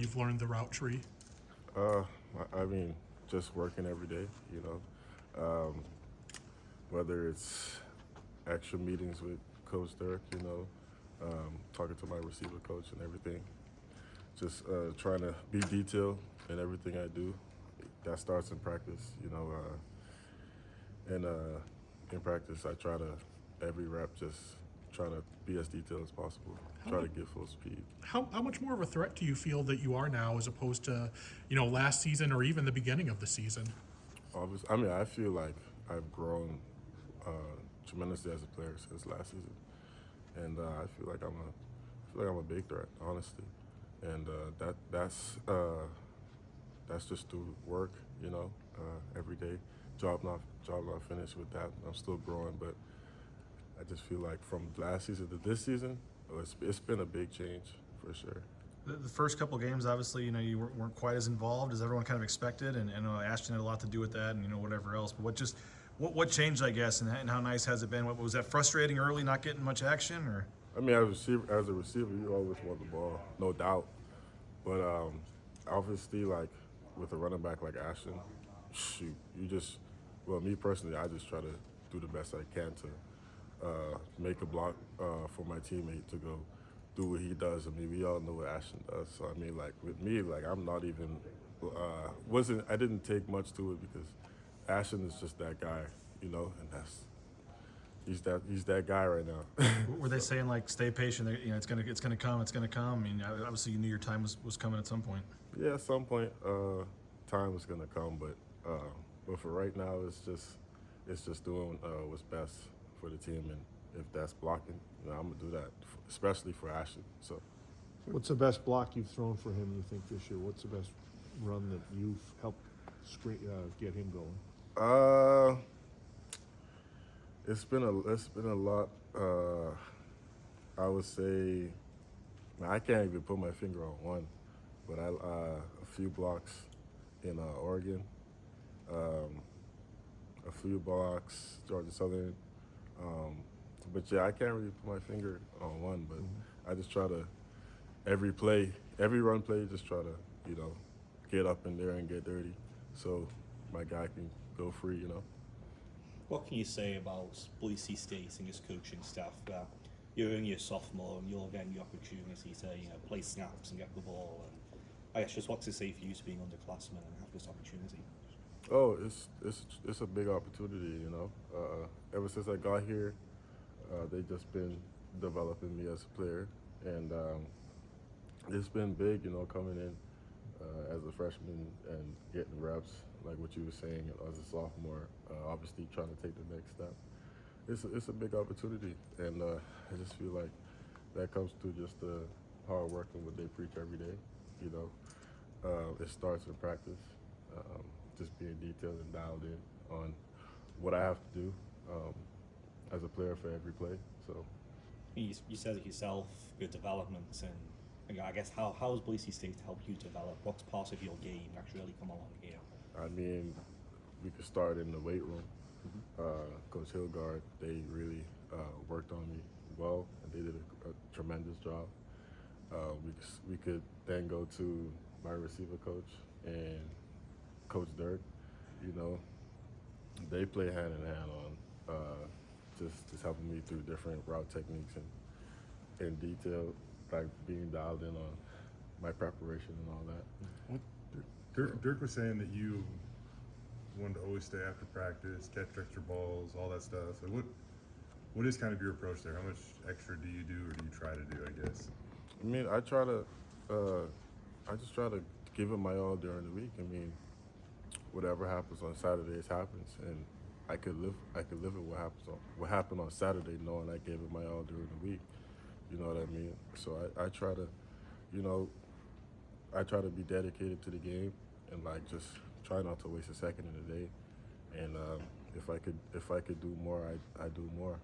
you've learned the route tree? I mean, just working every day, you know. Whether it's extra meetings with Coach Dirk, you know, talking to my receiver coach and everything. Just trying to be detailed in everything I do. That starts in practice, you know. And in practice, I try to, every rep, just try to be as detailed as possible. Try to get full speed. How much more of a threat do you feel that you are now as opposed to, last season or even the beginning of the season? Obviously, I mean, I feel like I've grown tremendously as a player since last season, and I feel like I'm a big threat, honestly, and that's just through work, you know, every day. Job not finished with that. I'm still growing, but I just feel like from last season to this season, it's been a big change for sure. The first couple games, obviously, you weren't quite as involved as everyone kind of expected, and Ashton had a lot to do with that, and whatever else. But what changed, I guess, and how nice has it been? What was that frustrating early, not getting much action, or? I mean, as a receiver, you always want the ball, no doubt. But obviously, like with a running back like Ashton, shoot, me personally, I just try to do the best I can to make a block for my teammate to go do what he does. I mean, we all know what Ashton does. So I mean, like with me, like I'm not even I didn't take much to it because Ashton is just that guy, you know, and he's that guy right now. Were they saying like stay patient? It's gonna come. I mean, obviously you knew your time was coming at some point. Yeah, at some point, time was gonna come, but for right now, it's just doing what's best for the team, and if that's blocking, I'm gonna do that, especially for Ashton. So, what's the best block you've thrown for him? You think this year? What's the best run that you've helped get him going? It's been a lot. I would say, I can't even put my finger on one, but a few blocks in Oregon, a few blocks Georgia Southern. But yeah, I can't really put my finger on one, but I just try to, every run play, just try to, get up in there and get dirty so my guy can go free, What can you say about Boise State and his coaching staff? You're only a sophomore and you're getting the opportunity to play snaps and get the ball. And I guess just what's it say for you to being underclassmen and have this opportunity? Oh, it's a big opportunity, Ever since I got here, they've just been developing me as a player, and it's been big, coming in as a freshman and getting reps, like what you were saying, as a sophomore, obviously trying to take the next step. It's a big opportunity, and I just feel like that comes through just the hard work and what they preach every day, It starts in practice. Just being detailed and dialed in on what I have to do as a player for every play. So You said it yourself, good development, and I guess how has Boise State helped you develop? What's part of your game that's really come along here? I mean, we could start in the weight room. Coach Hilgard, they really worked on me well, and they did a tremendous job. We could then go to my receiver coach and Coach Dirk. They play hand in hand on just helping me through different route techniques and in detail, like being dialed in on my preparation and all that. Dirk was saying that you wanted to always stay after practice, catch extra balls, all that stuff. So what is kind of your approach there? How much extra do you do, or do you try to do, I guess? I mean, I just try to give it my all during the week. I mean, whatever happens on Saturdays happens, and I could live with what happened on Saturday, knowing I gave it my all during the week. You know what I mean? So I try to, I try to be dedicated to the game and just try not to waste a second in the day. And if I could do more, I do more.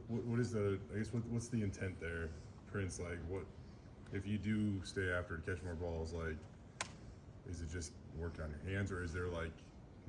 What is what's the intent there, Prince? Like, what if you do stay after to catch more balls? Like, is it just working on your hands, or is there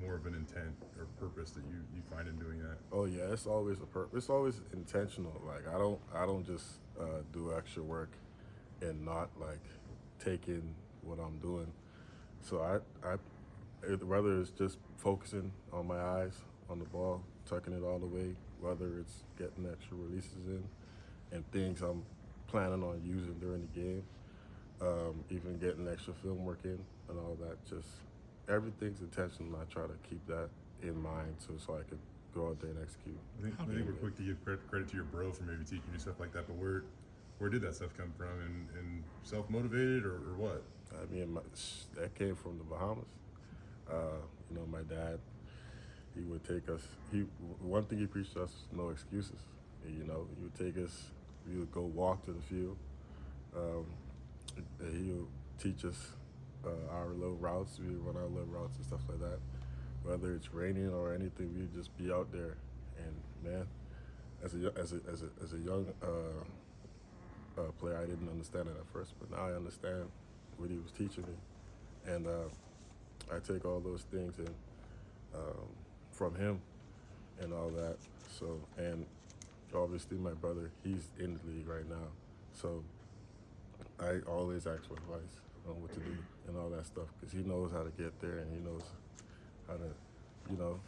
more of an intent or purpose that you find in doing that? Oh yeah, it's always a purpose. It's always intentional. Like I don't just do extra work and not take in what I'm doing. So whether it's just focusing on my eyes on the ball, tucking it all the way, whether it's getting extra releases in and things I'm planning on using during the game, even getting extra film work in and all that, just everything's intentional. I try to keep that in mind so I can go out there and execute. I think we're quick to give credit to your bro for maybe teaching you stuff like that, but where did that stuff come from? And self-motivated or what? I mean, that came from the Bahamas. You know, my dad, he would take us. One thing he preached to us was no excuses. You know, he would take us. We would go walk to the field. He would teach us our little routes. We would run our little routes and stuff like that. Whether it's raining or anything, we'd just be out there. And man, as a young player, I didn't understand it at first, but now I understand what he was teaching me, and I take all those things and from him and all that. So, and obviously my brother, he's in the league right now, so I always ask for advice on what to do and all that stuff, because he knows how to get there and he knows how to, you know,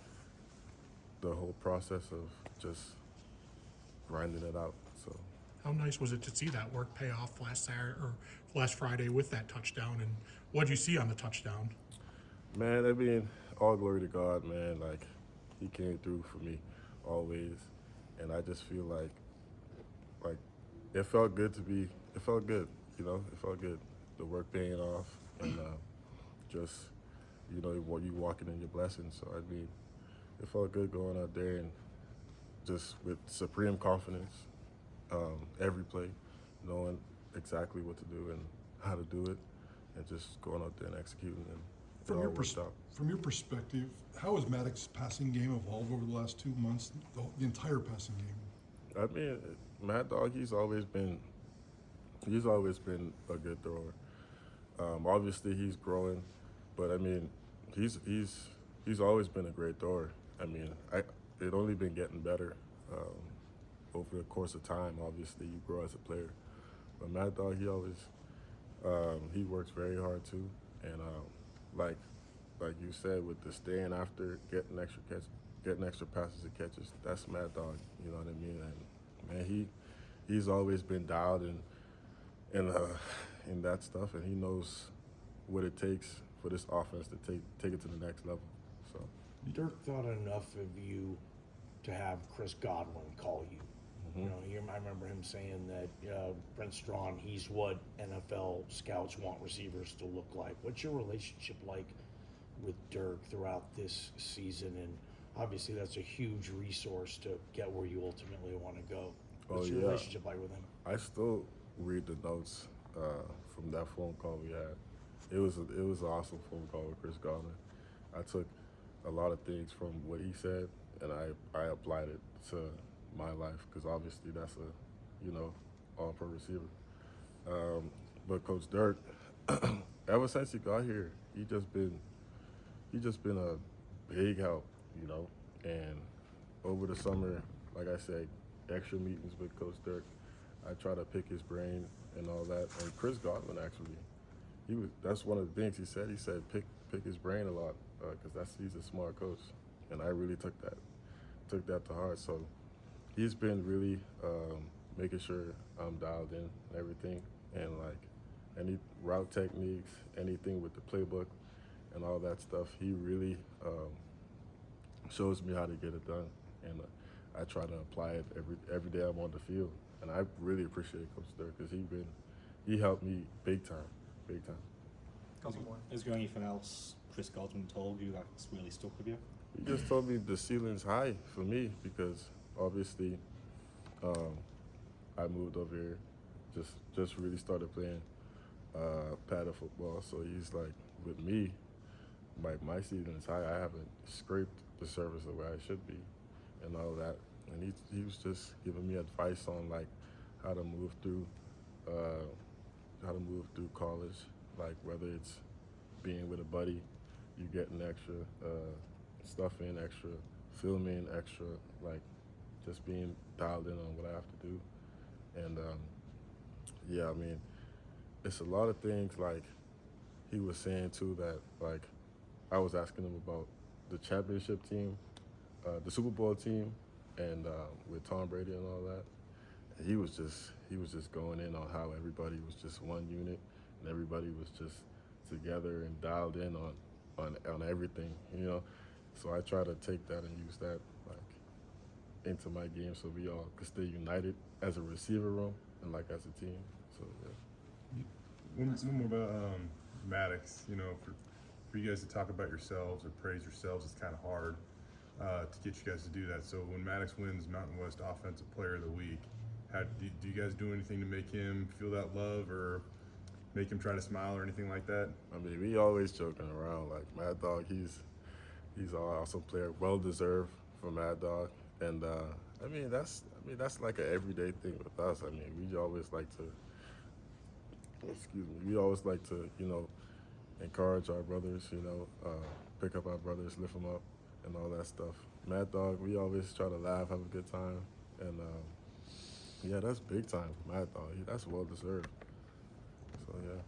the whole process of just grinding it out. So How nice was it to see that work pay off last Friday with that touchdown? And what did you see on the touchdown? man, I mean, all glory to God, man. Like, he came through for me always, and I just feel like it felt good it felt good, you know, it felt good. The work paying off, and just, you know, you walking in your blessings. So, I mean, it felt good going out there and just with supreme confidence, every play, knowing exactly what to do and how to do it, and just going out there and executing, and it all worked out. From your perspective, how has Maddox's passing game evolved over the last 2 months, the entire passing game? I mean, Mad Dog, he's always been a good thrower. Obviously, he's growing, but I mean, he's always been a great thrower. I mean, it only been getting better over the course of time. Obviously, you grow as a player, but Mad Dog, he works very hard too, and like you said, with the staying after, getting extra passes and catches, that's Mad Dog. You know what I mean? And man, he's always been dialed in that stuff, and he knows what it takes for this offense to take it to the next level. So Dirk thought enough of you to have Chris Godwin call you. You know, I remember him saying that Prince Strachan, he's what NFL scouts want receivers to look like. What's your relationship like with Dirk throughout this season? And obviously that's a huge resource to get where you ultimately want to go. What's your relationship like with him? I still read the notes from that phone call we had. It was an awesome phone call with Chris Godwin. I took a lot of things from what he said, and I applied it to my life, because obviously that's a all-pro receiver. But Coach Dirk, ever since he got here, he just been a big help, you know. And over the summer, like I said, extra meetings with Coach Dirk. I try to pick his brain and all that. And Chris Godwin, actually, that's one of the things he said. He said pick his brain a lot, because he's a smart coach, and I really took that to heart. So he's been really making sure I'm dialed in and everything, and like any route techniques, anything with the playbook and all that stuff, he really shows me how to get it done, and I try to apply it every day I'm on the field. And I really appreciate Coach Dirk, because he helped me big time. Is there anything else Chris Godwin told you that's really stuck with you? He just told me the ceiling's high for me, because obviously I moved over here, just really started playing paddle football. So he's like, with me, my ceiling is high. I haven't scraped the surface of where I should be and all that. And he was just giving me advice on like how to move through college, like whether it's being with a buddy, you getting extra stuff in, extra filming, extra, like just being dialed in on what I have to do. And yeah, I mean, it's a lot of things like he was saying too that like I was asking him about the championship team, the Super Bowl team, and with Tom Brady and all that. And he was just going in on how everybody was just one unit and everybody was just together and dialed in on everything, you know. So I try to take that and use that like into my game so we all could stay united as a receiver room and like as a team. So yeah. One more about Maddox. You know, for you guys to talk about yourselves or praise yourselves, it's kind of hard to get you guys to do that. So when Maddox wins Mountain West Offensive Player of the Week, do you guys do anything to make him feel that love or make him try to smile or anything like that? I mean, we always joking around like Mad Dog. He's an awesome player, well deserved for Mad Dog, and I mean that's like an everyday thing with us. I mean, we always like to, you know, encourage our brothers, you know, pick up our brothers, lift them up, and all that stuff. Mad Dog, we always try to laugh, have a good time, and yeah, that's big time, Mad Dog. That's well deserved. So yeah.